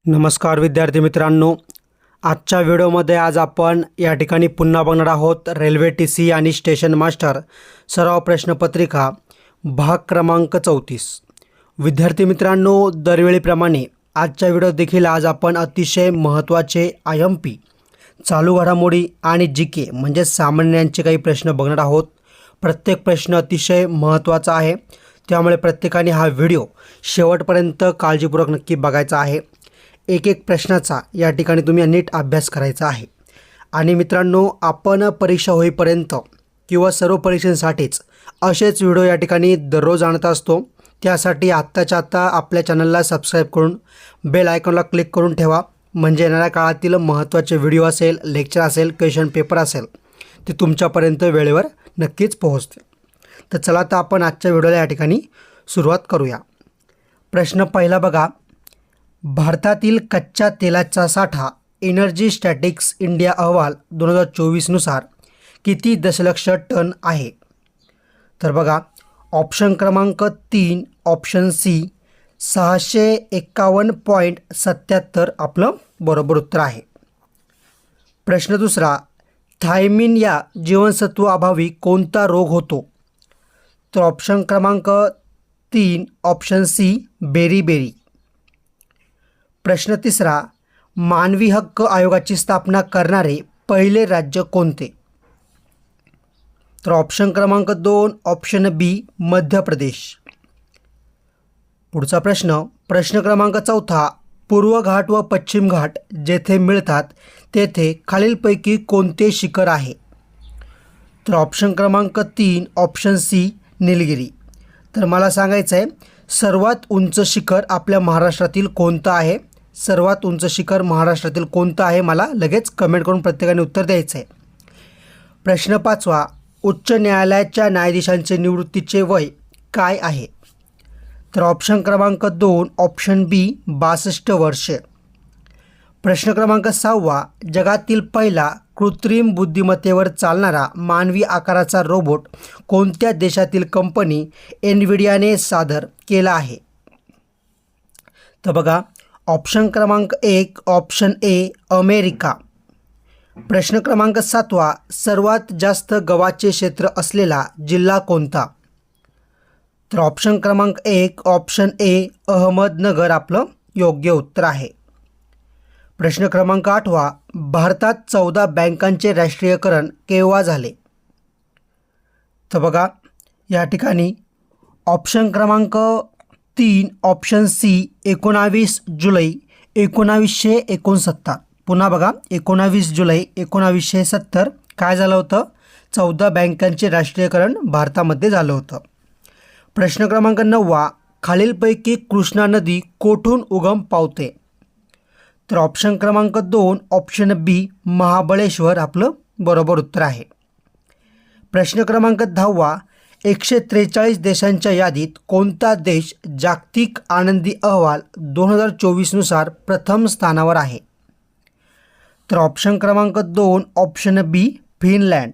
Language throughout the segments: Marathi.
नमस्कार विद्यार्थी मित्रांनो, आजच्या व्हिडिओमध्ये आज आपण या ठिकाणी पुन्हा बघणार आहोत रेल्वे टीसी आणि स्टेशन मास्टर सराव प्रश्नपत्रिका भाग क्रमांक 34। विद्यार्थी मित्रांनो, दरवेळीप्रमाणे आजच्या व्हिडिओत देखील आज आपण अतिशय महत्त्वाचे IMP चालू घडामोडी आणि GK म्हणजे सामान्यांचे काही प्रश्न बघणार आहोत। प्रत्येक प्रश्न अतिशय महत्त्वाचा आहे, त्यामुळे प्रत्येकाने हा व्हिडिओ शेवटपर्यंत काळजीपूर्वक नक्की बघायचा आहे। एक एक प्रश्नाचा या ठिकाणी तुम्ही नीट अभ्यास करायचा आहे। आणि मित्रांनो, आपण परीक्षा होईपर्यंत किंवा सर्व परीक्षांसाठीच असेच व्हिडिओ या ठिकाणी दररोज आणत असतो। त्यासाठी आत्ताच्या आत्ता आपल्या चॅनलला सबस्क्राईब करून बेल आयकॉनला क्लिक करून ठेवा, म्हणजे येणाऱ्या काळातील महत्त्वाचे व्हिडिओ असेल, लेक्चर असेल, क्वेश्चन पेपर असेल ते तुमच्यापर्यंत वेळेवर नक्कीच पोहोचतील। तर चला तर आपण आजच्या व्हिडिओला या ठिकाणी सुरुवात करूया। प्रश्न पहिला बघा, भारतातील कच्च्या तेलाचा साठा एनर्जी स्टॅटिक्स इंडिया अहवाल 2024 नुसार किती दशलक्ष टन आहे? तर बघा, ऑप्शन क्रमांक 3 ऑप्शन सी 651.77 आपलं बरोबर उत्तर आहे। प्रश्न दुसरा, थायमिन या जीवनसत्वाअभावी कोणता रोग होतो? तर ऑप्शन क्रमांक 3 ऑप्शन सी बेरीबेरी। प्रश्न तिसरा, मानवी हक्क आयोगाची स्थापना करणारे पहिले राज्य कोणते? तर ऑप्शन क्रमांक 2 ऑप्शन बी मध्य प्रदेश। पुढचा प्रश्न, प्रश्न क्रमांक 4 पूर्व घाट व पश्चिम घाट जेथे मिळतात तेथे खालीलपैकी कोणते शिखर आहे? तर ऑप्शन क्रमांक 3 ऑप्शन सी निलगिरी। तर मला सांगायचं आहे, सर्वात उंच शिखर आपल्या महाराष्ट्रातील कोणतं आहे? सर्वात उंच शिखर महाराष्ट्रातील कोणतं आहे? मला लगेच कमेंट करून प्रत्येकाने उत्तर द्यायचं आहे। प्रश्न 5, उच्च न्यायालयाच्या न्यायाधीशांचे निवृत्तीचे वय काय आहे? तर ऑप्शन क्रमांक 2 ऑप्शन बी 62 वर्षे। प्रश्न क्रमांक 6, जगातील पहिला कृत्रिम बुद्धिमत्तेवर चालणारा मानवी आकाराचा रोबोट कोणत्या देशातील कंपनी एनव्हिडियाने सादर केला आहे? तर बघा, ऑप्शन क्रमांक 1 ऑप्शन ए अमेरिका। प्रश्न क्रमांक 7, सर्वात जास्त गव्हाचे क्षेत्र असलेला जिल्हा कोणता? तर ऑप्शन क्रमांक 1 ऑप्शन ए अहमदनगर आपलं योग्य उत्तर आहे। प्रश्न क्रमांक 8, भारतात 14 बँकांचे राष्ट्रीयकरण केव्हा झाले? तर बघा, या ठिकाणी ऑप्शन क्रमांक 3 ऑप्शन सी 19 जुलै 1969। पुन्हा बघा, 19 जुलै 1970 काय झालं होतं? 14 बँकांचे राष्ट्रीयकरण भारतामध्ये झालं होतं। प्रश्न क्रमांक 9, खालीलपैकी कृष्णा नदी कोठून उगम पावते? तर ऑप्शन क्रमांक 2 ऑप्शन बी महाबळेश्वर आपलं बरोबर उत्तर आहे। प्रश्न क्रमांक 10, 143 देशांच्या यादीत कोणता देश जागतिक आनंदी अहवाल 2024 नुसार प्रथम स्थानावर आहे? तर ऑप्शन क्रमांक 2 ऑप्शन बी फिनलँड।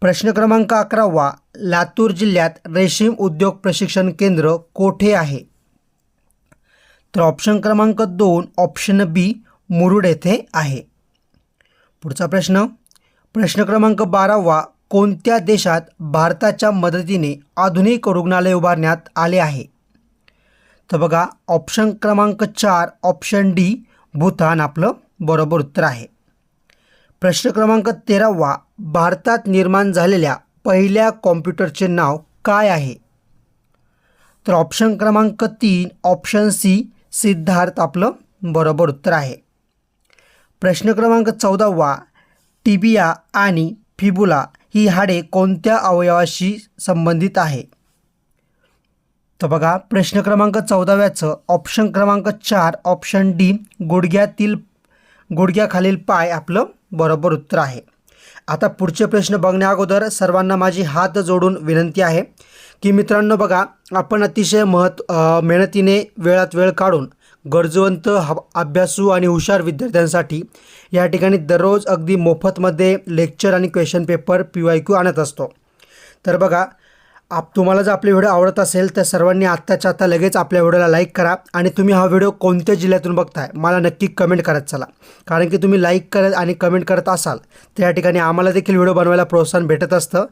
प्रश्न क्रमांक 11, लातूर जिल्ह्यात रेशीम उद्योग प्रशिक्षण केंद्र कोठे आहे? तर ऑप्शन क्रमांक 2 ऑप्शन बी मुरुड येथे आहे। पुढचा प्रश्न, प्रश्न क्रमांक 12, कोणत्या देशात भारताच्या मदतीने आधुनिक रुग्णालय उभारण्यात आले आहे? तर बघा, ऑप्शन क्रमांक 4 ऑप्शन डी भूतान आपलं बरोबर उत्तर आहे। प्रश्न क्रमांक 13, भारतात निर्माण झालेल्या पहिल्या कॉम्प्युटरचे नाव काय आहे? तर ऑप्शन क्रमांक 3 ऑप्शन सी सिद्धार्थ आपलं बरोबर उत्तर आहे। प्रश्न क्रमांक 14, टिबिया आणि फिबुला ही हाडे कोणत्या अवयवाशी संबंधित आहे? तर बघा, प्रश्न क्रमांक 14 ऑप्शन क्रमांक 4 ऑप्शन डी गुडघ्याखालील पाय आपलं बरोबर उत्तर आहे। आता पुढचे प्रश्न बघण्या अगोदर सर्वांना माझी हात जोडून विनंती आहे की मित्रांनो, बघा, आपण अतिशय मेहनतीने वेळात वेळ काढून गरजवंत अभ्यासू आणि हुशार विद्यार्थ्यांसाठी या ठिकाणी दररोज अगदी मोफतमध्ये लेक्चर आणि क्वेश्चन पेपर PYQ आणत असतो। तर बघा, तुम्हाला जर आपले व्हिडिओ आवडत असेल तर सर्वांनी आत्ताच्या आत्ता लगेच आपल्या व्हिडिओला लाईक करा आणि तुम्ही हा व्हिडिओ कोणत्या जिल्ह्यातून बघताय मला नक्की कमेंट करत चला, कारण की तुम्ही लाईक करत आणि कमेंट करत असाल तर या ठिकाणी आम्हाला देखील व्हिडिओ बनवायला प्रोत्साहन भेटत असतं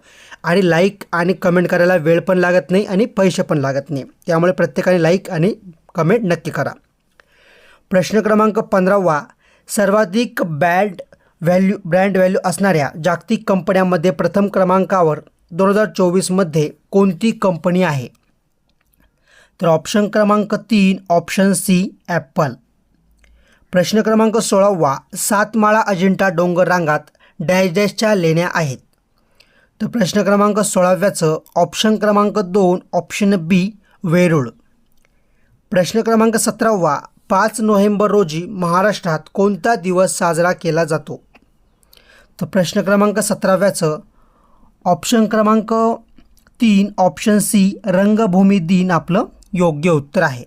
आणि लाईक आणि कमेंट करायला वेळ पण लागत नाही आणि पैसे पण लागत नाही, त्यामुळे प्रत्येकाने लाईक आणि कमेंट नक्की करा. प्रश्न क्रमांक 15वा, सर्वाधिक ब्रँड व्हॅल्यू असणाऱ्या जागतिक कंपन्यांमध्ये प्रथम क्रमांकावर 2024मध्ये कोणती कंपनी आहे? तर ऑप्शन क्रमांक 3 ऑप्शन सी ॲपल. प्रश्न क्रमांक 16वा, 7 माळा अजिंठा डोंगर रांगात डॅश डॅशच्या लेण्या आहेत. तर प्रश्न क्रमांक 16व्याचं ऑप्शन क्रमांक 2 ऑप्शन बी वेरूळ. प्रश्न क्रमांक 17वा, 5 नोव्हेंबर रोजी महाराष्ट्रात कोणता दिवस साजरा केला जातो? तर प्रश्न क्रमांक 17व्याचं ऑप्शन क्रमांक 3 ऑप्शन सी रंगभूमी दिन आपलं योग्य उत्तर आहे.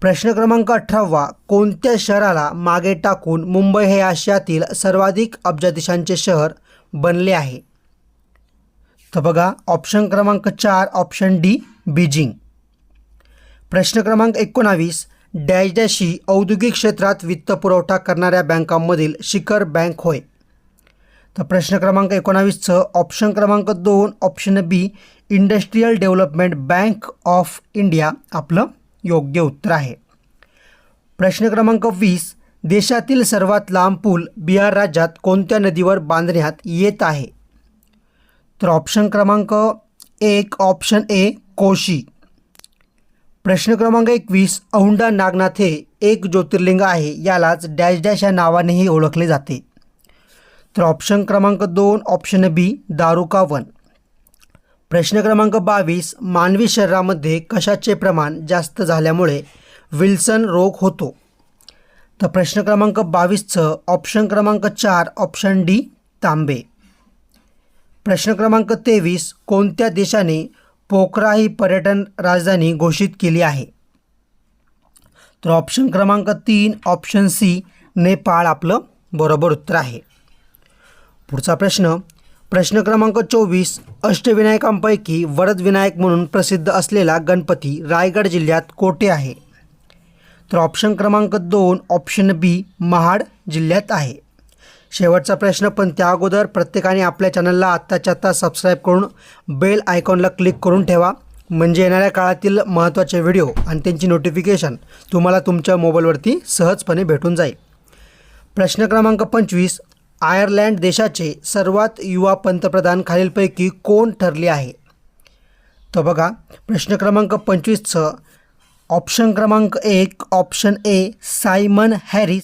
प्रश्न क्रमांक 18वा, कोणत्या शहराला मागे टाकून मुंबई हे आशियातील सर्वाधिक अब्जाधीशांचे शहर बनले आहे? तर बघा ऑप्शन क्रमांक 4 ऑप्शन डी बीजिंग. प्रश्न क्रमांक 19, डॅश डॅश ही औद्योगिक क्षेत्रात वित्तपुरवठा करणाऱ्या बँकांमधील शिखर बँक होय. तर प्रश्न क्रमांक 19चं ऑप्शन क्रमांक 2 option B industrial development bank of India आपलं योग्य उत्तर आहे. प्रश्न क्रमांक 20, देशातील सर्वात लांब पूल बिहार राज्यात कोणत्या नदीवर बांधण्यात येत आहे? तर ऑप्शन क्रमांक 1 ऑप्शन ए कोशी. प्रश्न क्रमांक 21, औंढा नागनाथ हे एक ज्योतिर्लिंग आहे, यालाच डॅश डॅश या नावानेही ओळखले जाते. तर ऑप्शन क्रमांक 2 ऑप्शन बी दारुका वन. प्रश्न क्रमांक 22, मानवी शरीरामध्ये कशाचे प्रमाण जास्त झाल्यामुळे विल्सन रोग होतो? तर प्रश्न क्रमांक 22चं ऑप्शन क्रमांक 4 ऑप्शन डी तांबे. प्रश्न क्रमांक 23, कोणत्या देशाने पोखरा ही पर्यटन राजधानी घोषित केली आहे? तर ऑप्शन क्रमांक 3 ऑप्शन सी नेपाळ आपलं बरोबर उत्तर आहे. पुढचा प्रश्न क्रमांक 24, अष्टविनायकांपैकी वरदविनायक म्हणून प्रसिद्ध असलेला गणपती रायगड जिल्ह्यात कोठे आहे? तर ऑप्शन क्रमांक 2 ऑप्शन बी महाड जिल्ह्यात आहे. शेवटचा प्रश्न, पण त्या अगोदर प्रत्येकाने आपल्या चॅनलला आत्ताच्या आत्ता सबस्क्राईब करून बेल आयकॉनला क्लिक करून ठेवा, म्हणजे येणाऱ्या काळातील महत्त्वाचे व्हिडिओ आणि त्यांची नोटिफिकेशन तुम्हाला तुमच्या मोबाईलवरती सहजपणे भेटून जाईल. प्रश्न क्रमांक 25, आयर्लंड देशाचे सर्वात युवा पंतप्रधान खालीलपैकी कोण ठरले आहे? तर बघा प्रश्न क्रमांक 25चं ऑप्शन क्रमांक 1 ऑप्शन ए सायमन हॅरिस.